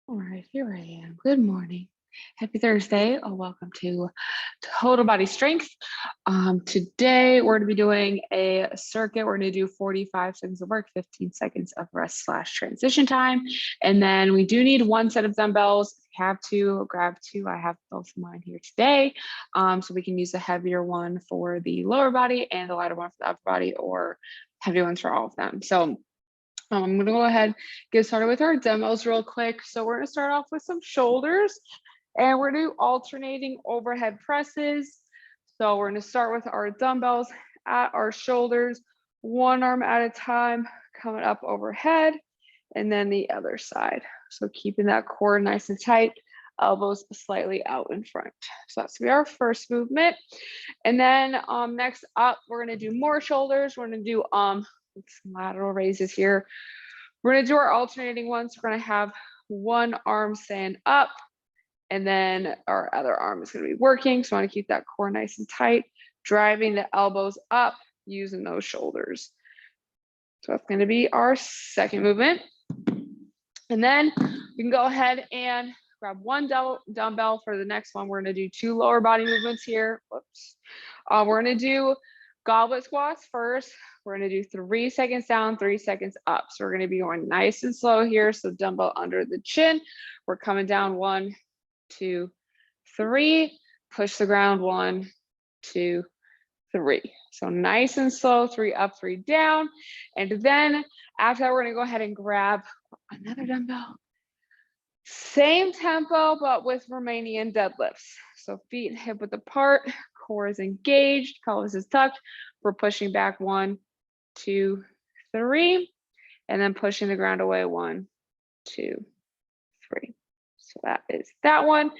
All right, here I am. Good morning. Happy Thursday. Welcome to Total Body Strength. Today we're going to be doing a circuit. We're going to do 45 seconds of work, 15 seconds of rest / transition time. And then we do need one set of dumbbells. If you have to, grab two. I have both of mine here today. So we can use the heavier one for the lower body and the lighter one for the upper body, or heavy ones for all of them. So I'm going to go ahead, get started with our demos real quick. So we're going to start off with some shoulders, and we're going to do alternating overhead presses. So we're going to start with our dumbbells at our shoulders, one arm at a time, coming up overhead, and then the other side. So keeping that core nice and tight, elbows slightly out in front. So that's gonna be our first movement. And then next up, we're going to do more shoulders. We're going to do some lateral raises here. We're going to do our alternating ones. We're going to have one arm stand up, and then our other arm is going to be working. So I want to keep that core nice and tight, driving the elbows up using those shoulders. So that's going to be our second movement. And then we can go ahead and grab one dumbbell for the next one. We're going to do two lower body movements here. Whoops. We're going to do goblet squats first. We're going to do 3 seconds down, 3 seconds up. So we're going to be going nice and slow here. So dumbbell under the chin. We're coming down 1, 2, 3. Push the ground 1, 2, 3. So nice and slow, 3 up, 3 down. And then after that, we're going to go ahead and grab another dumbbell. Same tempo, but with Romanian deadlifts. So feet and hip width apart, core is engaged, pelvis is tucked. We're pushing back 1, 2, 3, and then pushing the ground away 1, 2, 3. So that is that one.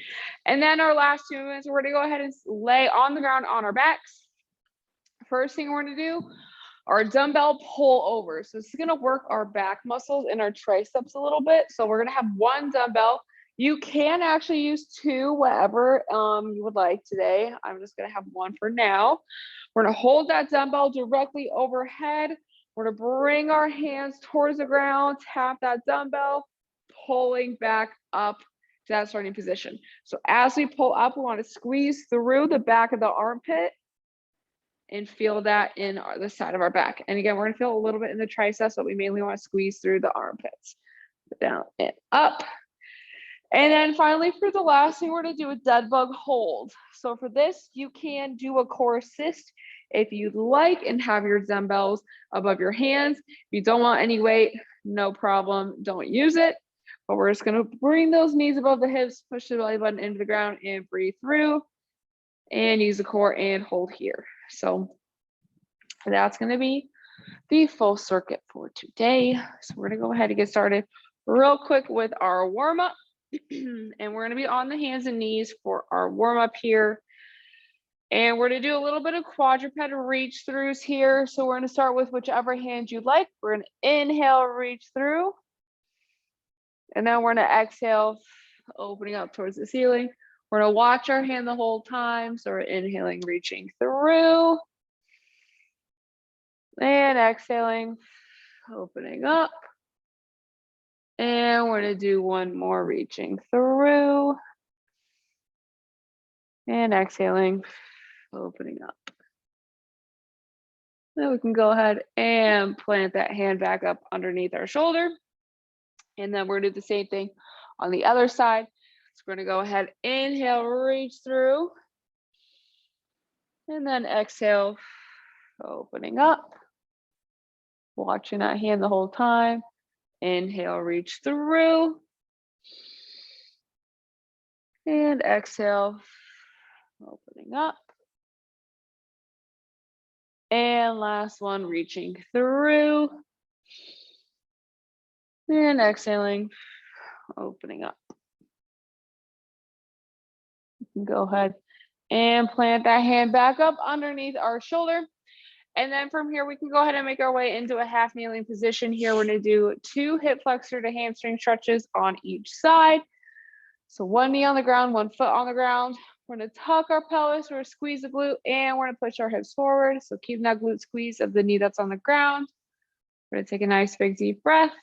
And then our last 2 movements, we're going to go ahead and lay on the ground on our backs. First thing we're going to do, our dumbbell pull over. So this is going to work our back muscles and our triceps a little bit. So we're going to have one dumbbell. You can actually use 2, whatever you would like today. I'm just going to have one for now. We're going to hold that dumbbell directly overhead. We're going to bring our hands towards the ground, tap that dumbbell, pulling back up to that starting position. So as we pull up, we want to squeeze through the back of the armpit and feel that in the side of our back. And again, we're going to feel a little bit in the triceps, but we mainly want to squeeze through the armpits. Down and up. And then finally, for the last thing, we're going to do a dead bug hold. So for this, you can do a core assist if you'd like and have your dumbbells above your hands. If you don't want any weight, no problem, don't use it. But we're just going to bring those knees above the hips, push the belly button into the ground and breathe through, and use the core and hold here. So that's going to be the full circuit for today. So we're going to go ahead and get started real quick with our warm-up. And we're going to be on the hands and knees for our warm-up here. And we're going to do a little bit of quadruped reach throughs here. So we're going to start with whichever hand you like. We're going to inhale, reach through. And then we're going to exhale, opening up towards the ceiling. We're going to watch our hand the whole time. So we're inhaling, reaching through. And exhaling, opening up. And we're going to do one more, reaching through. And exhaling, opening up. Then we can go ahead and plant that hand back up underneath our shoulder. And then we're going to do the same thing on the other side. So we're going to go ahead, inhale, reach through. And then exhale, opening up. Watching that hand the whole time. Inhale, reach through. And exhale, opening up. And last one, reaching through. And exhaling, opening up. You can go ahead and plant that hand back up underneath our shoulder. And then from here, we can go ahead and make our way into a half kneeling position here. We're going to do 2 hip flexor to hamstring stretches on each side. So one knee on the ground, one foot on the ground. We're going to tuck our pelvis, we're going to squeeze the glute, and we're going to push our hips forward. So keep that glute squeeze of the knee that's on the ground. We're going to take a nice big deep breath.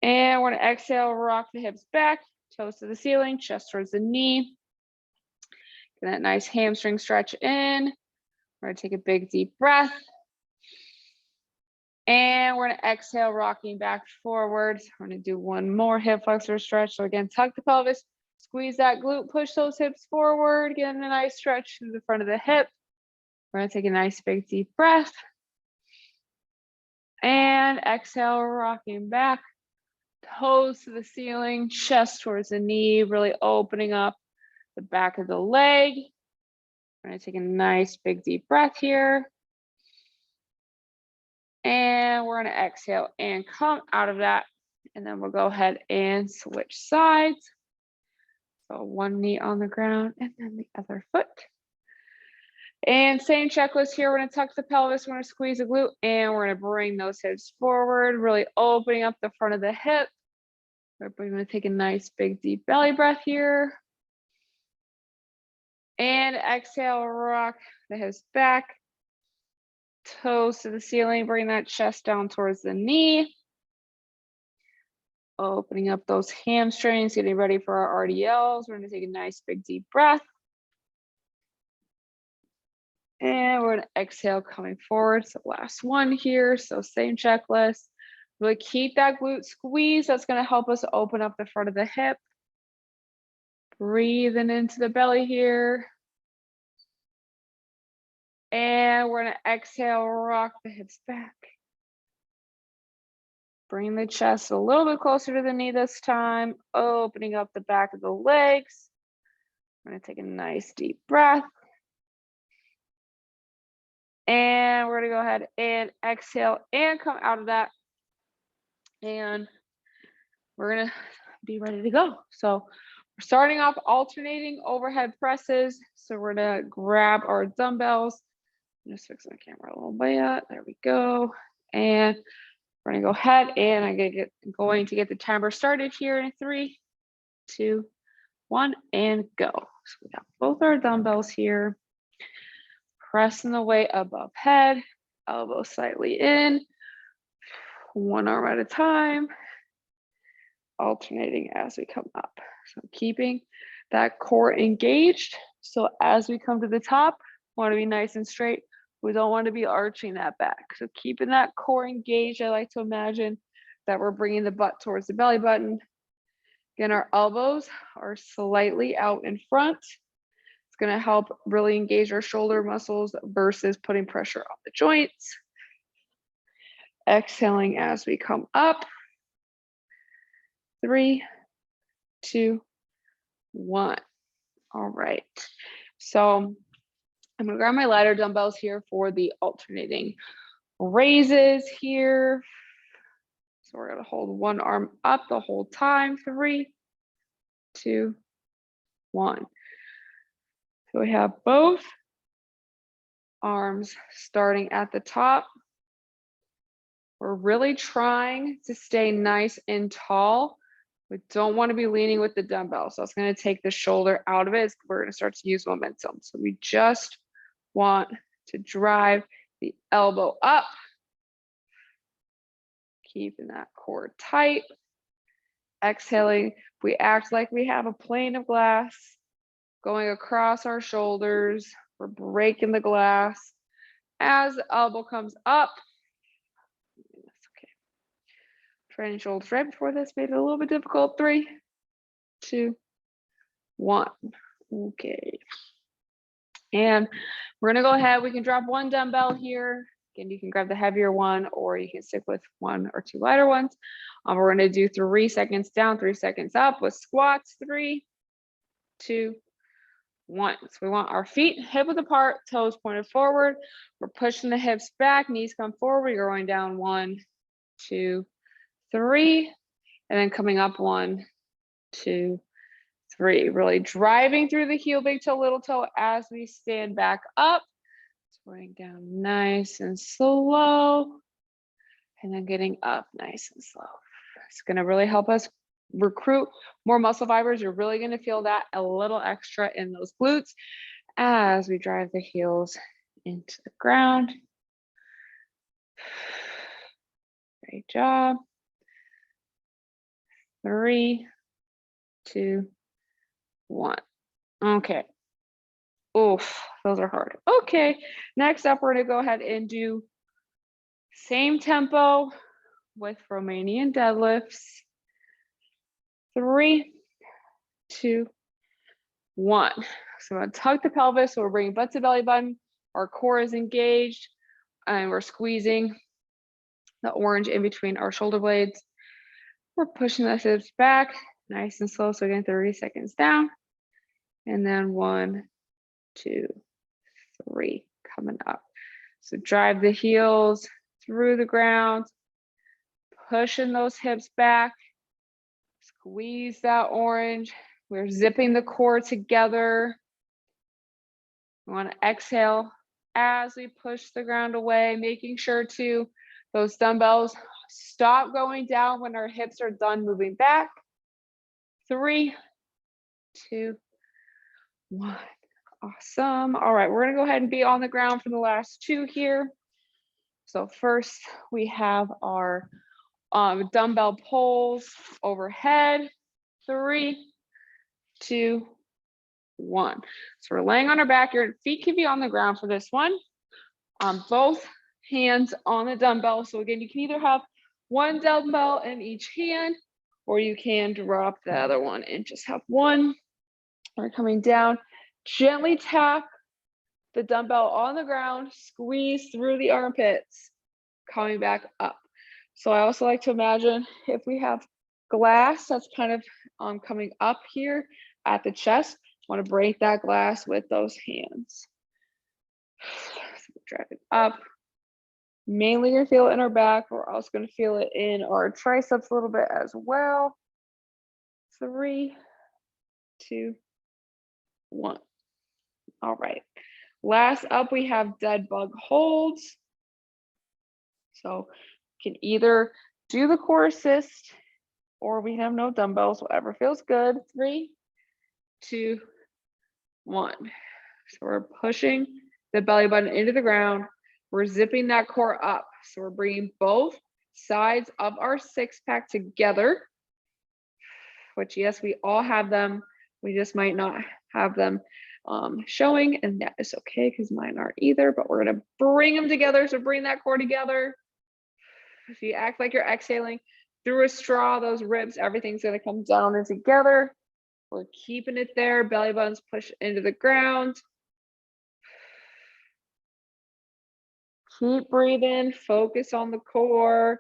And And we're gonna exhale, rock the hips back, toes to the ceiling, chest towards the knee. Get that nice hamstring stretch in. We're gonna take a big deep breath. And we're gonna exhale, rocking back forward. We're gonna do one more hip flexor stretch. So again, tuck the pelvis, squeeze that glute, push those hips forward, get a nice stretch through the front of the hip. We're gonna take a nice big deep breath. And exhale, rocking back, toes to the ceiling, chest towards the knee, really opening up the back of the leg. We're gonna take a nice big deep breath here. And we're gonna exhale and come out of that. And then we'll go ahead and switch sides. So one knee on the ground and then the other foot. And same checklist here. We're gonna tuck the pelvis, we're gonna squeeze the glute, and we're gonna bring those hips forward, really opening up the front of the hip. We're gonna take a nice big deep belly breath here. And exhale, rock the hips back. Toes to the ceiling, bring that chest down towards the knee. Opening up those hamstrings, getting ready for our RDLs. We're gonna take a nice big deep breath. And we're gonna exhale, coming forward. So last one here, so same checklist. Really keep that glute squeeze. That's gonna help us open up the front of the hip. Breathing into the belly here. And we're gonna exhale, rock the hips back. Bring the chest a little bit closer to the knee this time, opening up the back of the legs. We're gonna take a nice deep breath. And we're gonna go ahead and exhale and come out of that. And we're gonna be ready to go. So we're starting off alternating overhead presses. So we're gonna grab our dumbbells. Just fix my camera a little bit. There we go. And we're gonna go ahead and I'm going to get the timer started here in 3, 2, 1, and go. So we got both our dumbbells here. Pressing the weight above head, elbow slightly in, one arm at a time, alternating as we come up. So keeping that core engaged. So as we come to the top, want to be nice and straight. We don't want to be arching that back. So keeping that core engaged, I like to imagine that we're bringing the butt towards the belly button. Again, our elbows are slightly out in front. It's going to help really engage our shoulder muscles versus putting pressure on the joints. Exhaling as we come up. 3, 2, 1. All right. So I'm gonna grab my lighter dumbbells here for the alternating raises here. So we're gonna hold one arm up the whole time. 3, 2, 1. So we have both arms starting at the top. We're really trying to stay nice and tall. We don't want to be leaning with the dumbbell. So it's going to take the shoulder out of it. We're going to start to use momentum. So we just want to drive the elbow up. Keeping that core tight. Exhaling. We act like we have a plane of glass going across our shoulders. We're breaking the glass. As the elbow comes up, that's okay. Training shoulders right before this made it a little bit difficult. 3, 2, 1. Okay. And we're gonna go ahead. We can drop one dumbbell here. Again, you can grab the heavier one, or you can stick with 1 or 2 lighter ones. We're gonna do 3 seconds down, 3 seconds up with squats. 3, 2, 1. So we want our feet hip width apart, toes pointed forward. We're pushing the hips back, knees come forward. You're going down 1, 2, 3, and then coming up 1, 2, 3. Really driving through the heel, big toe, little toe as we stand back up. Going down nice and slow, and then getting up nice and slow. It's going to really help us recruit more muscle fibers. You're really going to feel that a little extra in those glutes as we drive the heels into the ground. Great job. 3, 2, 1. Okay. Oof, those are hard. Okay, next up, we're gonna go ahead and do same tempo with Romanian deadlifts. 3, 2, 1. So I'm gonna tuck the pelvis, so we're bringing butt to belly button. Our core is engaged, and we're squeezing the orange in between our shoulder blades. We're pushing the hips back, nice and slow. So again, 30 seconds down. And then 1, 2, 3, coming up. So drive the heels through the ground, pushing those hips back, squeeze that orange. We're zipping the core together. We want to exhale as we push the ground away, making sure to those dumbbells stop going down when our hips are done moving back. 3, 2, 1. Awesome. All right, we're gonna go ahead and be on the ground for the last 2 here. So first we have our dumbbell pulls overhead. 3, 2, 1. So we're laying on our back. Your feet can be on the ground for this one. Both hands on the dumbbell. So again, you can either have one dumbbell in each hand, or you can drop the other one and just have one. We're coming down. Gently tap the dumbbell on the ground, squeeze through the armpits, coming back up. So I also like to imagine if we have glass that's kind of coming up here at the chest, want to break that glass with those hands. So drive it up. Mainly gonna feel it in our back. We're also gonna feel it in our triceps a little bit as well. 3, 2, 1. All right. Last up, we have dead bug holds. So you can either do the core assist, or we have no dumbbells, whatever feels good. 3, 2, 1. So we're pushing the belly button into the ground. We're zipping that core up. So we're bringing both sides of our six pack together, which yes, we all have them. We just might not have them showing, and that is okay because mine aren't either, but we're gonna bring them together. So bring that core together. If you act like you're exhaling through a straw, those ribs, everything's gonna come down and together. We're keeping it there. Belly buttons push into the ground. Keep breathing, focus on the core,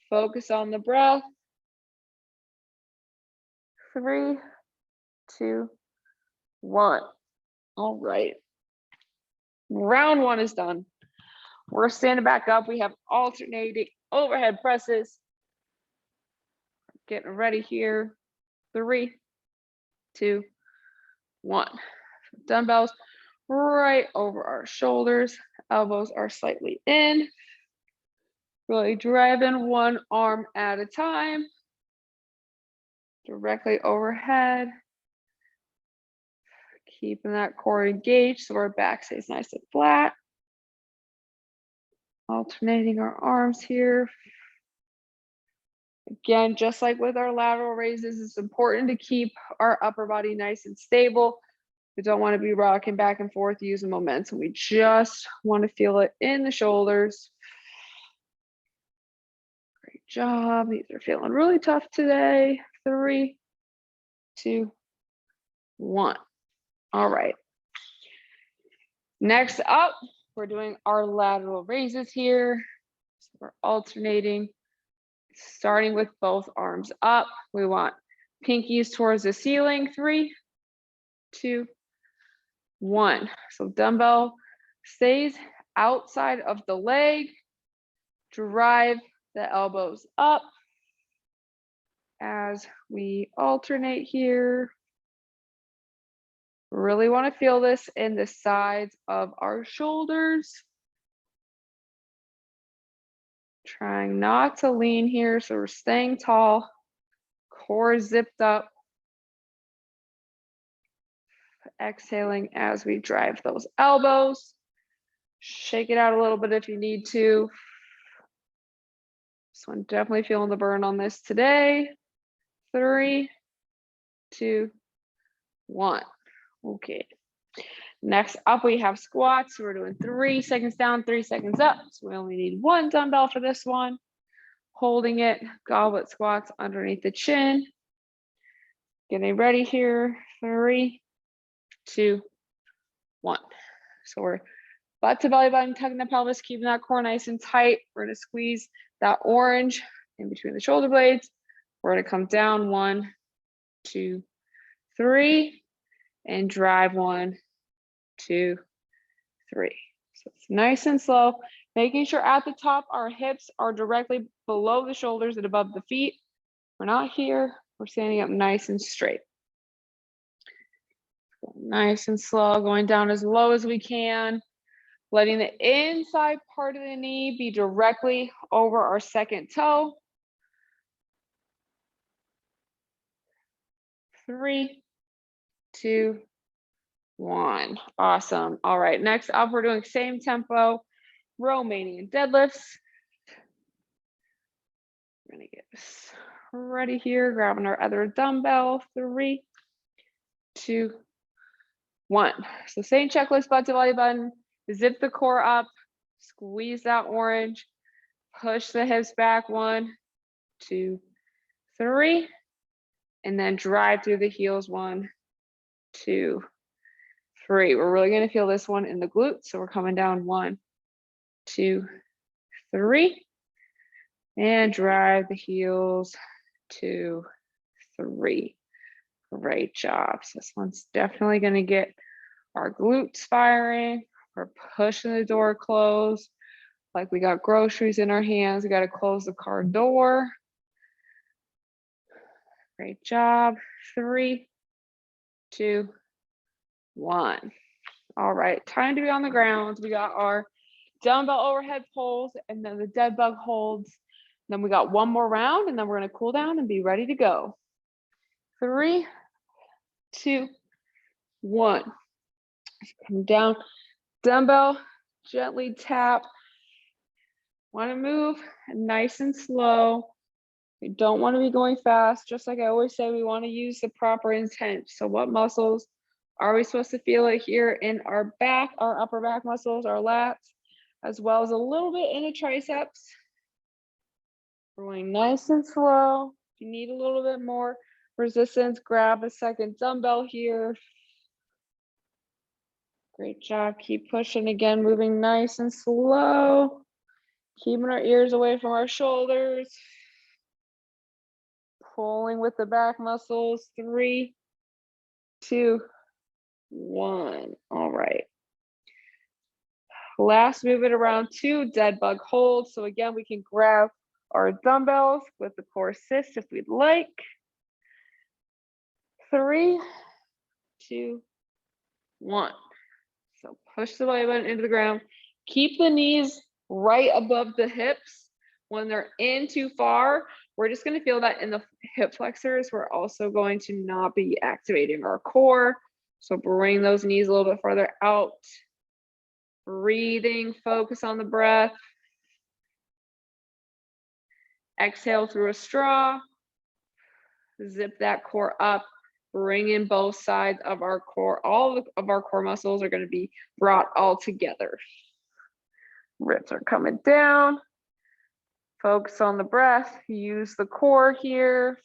focus on the breath. 3, 2, 1. All right. Round 1 is done. We're standing back up. We have alternating overhead presses. Getting ready here. 3, 2, 1. Dumbbells right over our shoulders. Elbows are slightly in. Really driving one arm at a time. Directly overhead. Keeping that core engaged so our back stays nice and flat. Alternating our arms here. Again, just like with our lateral raises, it's important to keep our upper body nice and stable. We don't want to be rocking back and forth using momentum. We just want to feel it in the shoulders. Great job. These are feeling really tough today. 3, 2, 1. All right. Next up, we're doing our lateral raises here. So we're alternating, starting with both arms up. We want pinkies towards the ceiling. 3, 2, 1. So dumbbell stays outside of the leg. Drive the elbows up as we alternate here. Really want to feel this in the sides of our shoulders. Trying not to lean here, so we're staying tall. Core zipped up. Exhaling as we drive those elbows. Shake it out a little bit if you need to. This one definitely feeling the burn on this today. 3, 2, 1. Okay. Next up, we have squats. We're doing 3 seconds down, 3 seconds up. So we only need 1 dumbbell for this one. Holding it, goblet squats underneath the chin. Getting ready here. 3, 2, 1. So we're butt to belly button, tucking the pelvis, keeping that core nice and tight. We're gonna squeeze that orange in between the shoulder blades. We're gonna come down 1, 2, 3, and drive 1, 2, 3. So it's nice and slow, making sure at the top our hips are directly below the shoulders and above the feet. We're not here, we're standing up nice and straight. Nice and slow, going down as low as we can, letting the inside part of the knee be directly over our second toe. 3, 2, 1. Awesome. All right, next up, we're doing same tempo, Romanian deadlifts. We're gonna get this ready here, grabbing our other dumbbell. 3, 2, 1. So same checklist, butt to belly button, zip the core up, squeeze that orange, push the hips back. 1, 2, 3, and then drive through the heels. 1, 2, 3. We're really gonna feel this one in the glutes. So we're coming down 1, 2, 3, and drive the heels. 2, 3. Great job. So this one's definitely gonna get our glutes firing. We're pushing the door closed like we got groceries in our hands. We got to close the car door. Great job. 3, 2, 1. All right, time to be on the ground. We got our dumbbell overhead pulls and then the dead bug holds. Then we got one more round and then we're going to cool down and be ready to go. 3, 2, 1. Come down, dumbbell, gently tap. Want to move nice and slow. We don't want to be going fast. Just like I always say, we want to use the proper intent. So what muscles are we supposed to feel it here in our back, our upper back muscles, our lats, as well as a little bit in the triceps. We're going nice and slow. If you need a little bit more resistance, grab a second dumbbell here. Great job. Keep pushing again, moving nice and slow. Keeping our ears away from our shoulders. Pulling with the back muscles. 3, 2, 1. All right. Last movement around 2, dead bug hold. So again, we can grab our dumbbells with the core assist if we'd like. 3, 2, 1. So push the belly button into the ground. Keep the knees right above the hips. When they're in too far, we're just going to feel that in the hip flexors. We're also going to not be activating our core. So bring those knees a little bit further out. Breathing, focus on the breath. Exhale through a straw. Zip that core up. Bring in both sides of our core. All of our core muscles are going to be brought all together. Ribs are coming down. Focus on the breath. Use the core here.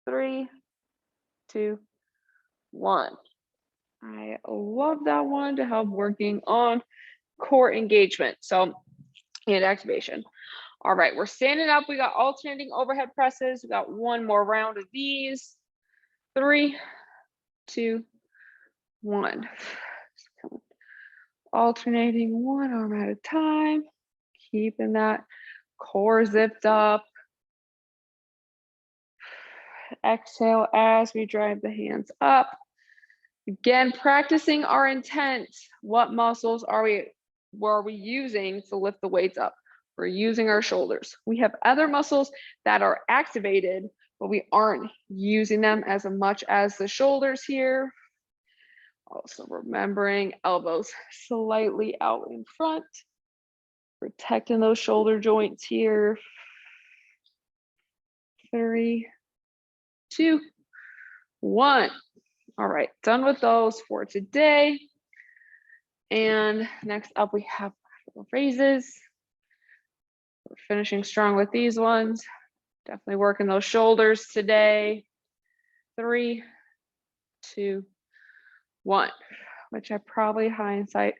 3, 2, 1. I love that one to help working on core engagement. So, and activation. All right, we're standing up. We got alternating overhead presses. We got one more round of these. 3, 2, 1. Alternating one arm at a time. Keeping that core zipped up. Exhale as we drive the hands up. Again, practicing our intent. What muscles are we using to lift the weights up? We're using our shoulders. We have other muscles that are activated, but we aren't using them as much as the shoulders here. Also remembering elbows slightly out in front. Protecting those shoulder joints here. 3, 2, 1. All right, done with those for today. And next up, we have raises. We're finishing strong with these ones. Definitely working those shoulders today. 3, 2, 1, which I probably hindsight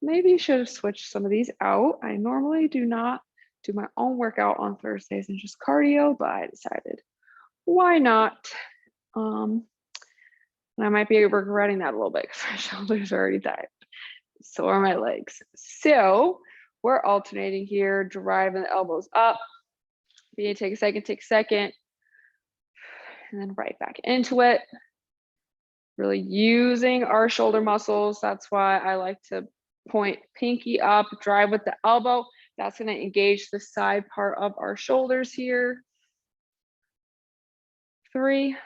maybe should have switched some of these out. I normally do not do my own workout on Thursdays and just cardio, but I decided why not? And I might be regretting that a little bit because my shoulders are already tired. So are my legs. So we're alternating here, driving the elbows up. If you need to take a second, and then right back into it. Really using our shoulder muscles. That's why I like to point pinky up, drive with the elbow. That's going to engage the side part of our shoulders here. 3,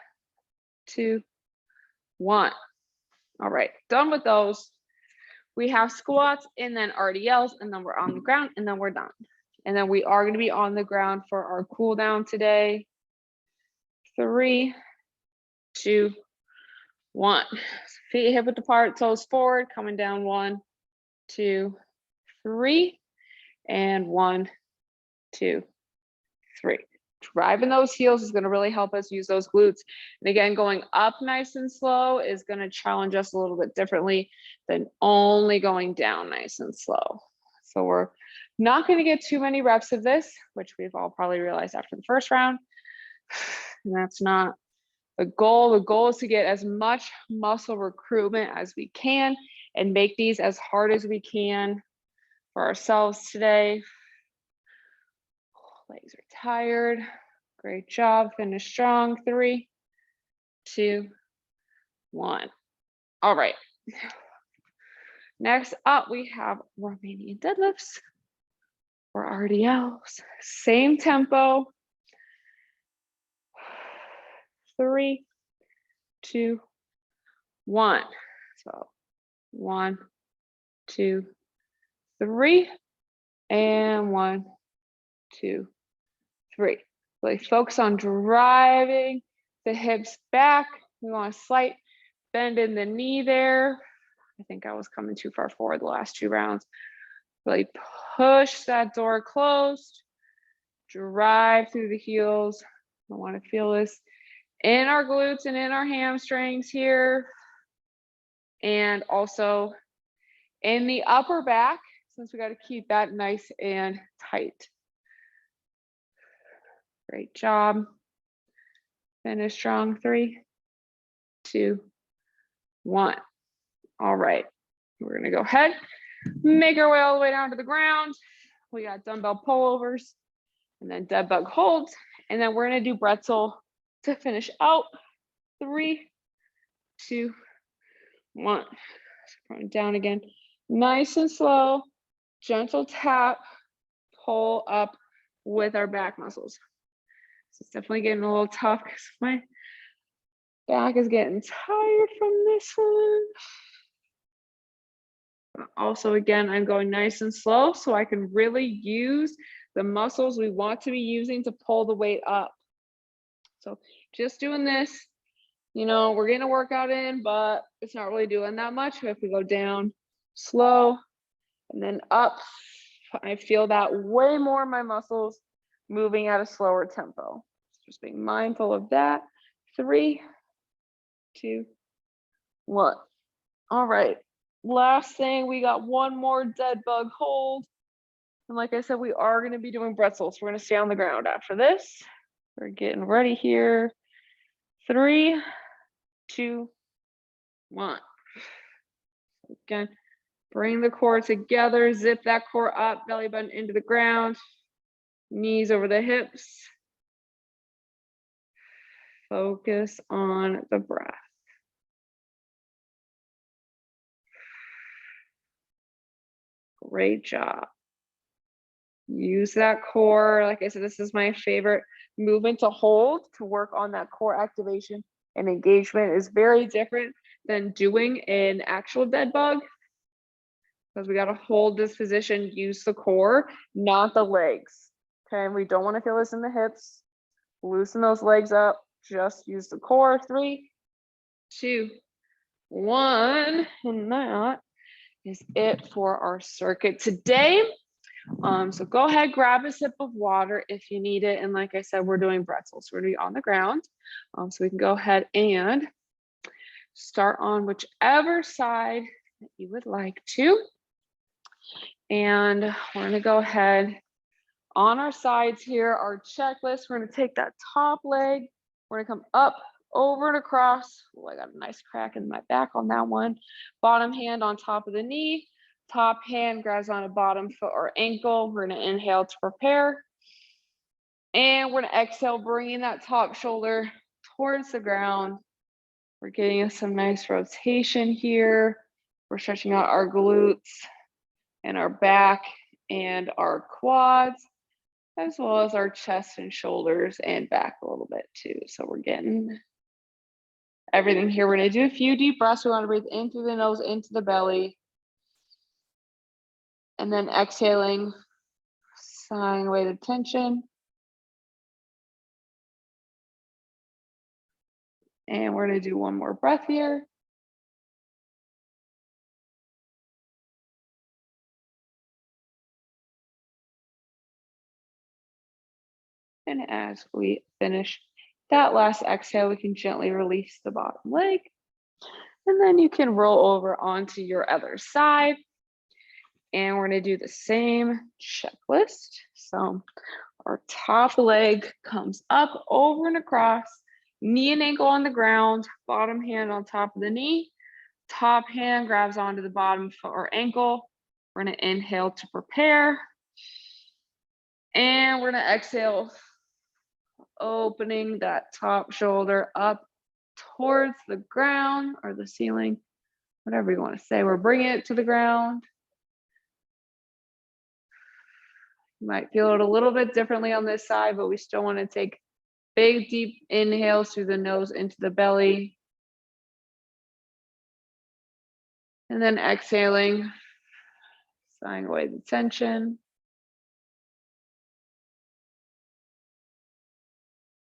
2, 1. All right, done with those. We have squats and then RDLs, and then we're on the ground, and then we're done. And then we are going to be on the ground for our cool down today. 3, 2, 1. Feet hip width apart, toes forward, coming down. 1, 2, 3, and 1, 2, 3. Driving those heels is going to really help us use those glutes. And again, going up nice and slow is going to challenge us a little bit differently than only going down nice and slow. So we're not going to get too many reps of this, which we've all probably realized after the first round. And that's not the goal. The goal is to get as much muscle recruitment as we can and make these as hard as we can for ourselves today. Legs are tired. Great job. Finish strong. 3, 2, 1. All right. Next up, we have Romanian deadlifts or RDLs. Same tempo. 3, 2, 1. So 1, 2, 3, and 1, 2, 3. Really focus on driving the hips back. We want a slight bend in the knee there. I think I was coming too far forward the last 2 rounds. Really push that door closed. Drive through the heels. I want to feel this in our glutes and in our hamstrings here. And also in the upper back, since we got to keep that nice and tight. Great job. Finish strong. 3, 2, 1. All right. We're going to go ahead, make our way all the way down to the ground. We got dumbbell pullovers and then dead bug holds. And then we're going to do bretzel to finish out. 3, 2, 1. Going down again. Nice and slow. Gentle tap. Pull up with our back muscles. So it's definitely getting a little tough because my back is getting tired from this one. But also, again, I'm going nice and slow so I can really use the muscles we want to be using to pull the weight up. So just doing this, you know, we're getting a workout in, but it's not really doing that much. If we go down slow and then up, I feel that way more in my muscles moving at a slower tempo. Just being mindful of that. 3, 2, 1. All right. Last thing, we got one more dead bug hold. And like I said, we are going to be doing bretzels. We're going to stay on the ground after this. We're getting ready here. 3, 2, 1. Again, bring the core together. Zip that core up, belly button into the ground. Knees over the hips. Focus on the breath. Great job. Use that core. Like I said, this is my favorite movement to hold, to work on that core activation and engagement. Is very different than doing an actual dead bug, because we got to hold this position, use the core, not the legs. Okay, we don't want to feel this in the hips. Loosen those legs up, Just use the core. 3, 2, 1. And that is it for our circuit today. So go ahead, grab a sip of water if you need it. And like I said, we're doing pretzels. We're gonna be on the ground. So we can go ahead and start on whichever side that you would like to. And we're gonna go ahead on our sides here, our checklist. We're gonna take that top leg. We're gonna come up, over and across. Oh, I got a nice crack in my back on that one. Bottom hand on top of the knee. Top hand grabs on a bottom foot or ankle. We're gonna inhale to prepare. And we're gonna exhale, bringing that top shoulder towards the ground. We're getting us some nice rotation here. We're stretching out our glutes and our back and our quads, as well as our chest and shoulders and back a little bit too. So we're getting everything here. We're gonna do a few deep breaths. We wanna breathe in through the nose, into the belly. And then exhaling, sighing away the tension. And we're gonna do one more breath here. And as we finish that last exhale, we can gently release the bottom leg. And then you can roll over onto your other side. And we're gonna do the same checklist. So our top leg comes up, over and across, knee and ankle on the ground, bottom hand on top of the knee, top hand grabs onto the bottom foot or ankle. We're gonna inhale to prepare. And we're gonna exhale, opening that top shoulder up towards the ground or the ceiling, whatever you want to say. We're bringing it to the ground. You might feel it a little bit differently on this side, but we still want to take big, deep inhales through the nose into the belly. And then exhaling, sighing away the tension.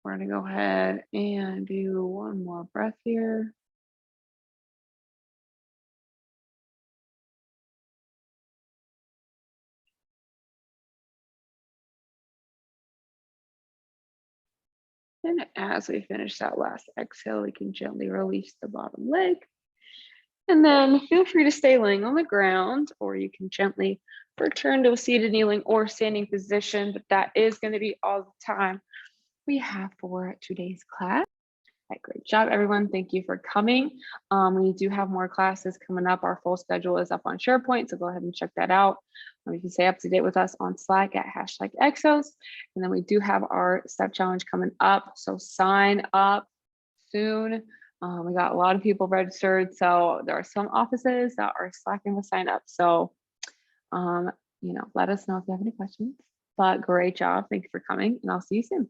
We're going to go ahead and do one more breath here. And as we finish that last exhale, we can gently release the bottom leg. And then feel free to stay laying on the ground, or you can gently return to a seated, kneeling, or standing position, but that is going to be all the time we have for today's class. All right, great job, everyone. Thank you for coming. We do have more classes coming up. Our full schedule is up on SharePoint, so go ahead and check that out. You can stay up to date with us on Slack at #Exos. And then we do have our step challenge coming up, so sign up soon. We got a lot of people registered, so there are some offices that are slacking with sign up. So, let us know if you have any questions. But great job. Thank you for coming, and I'll see you soon.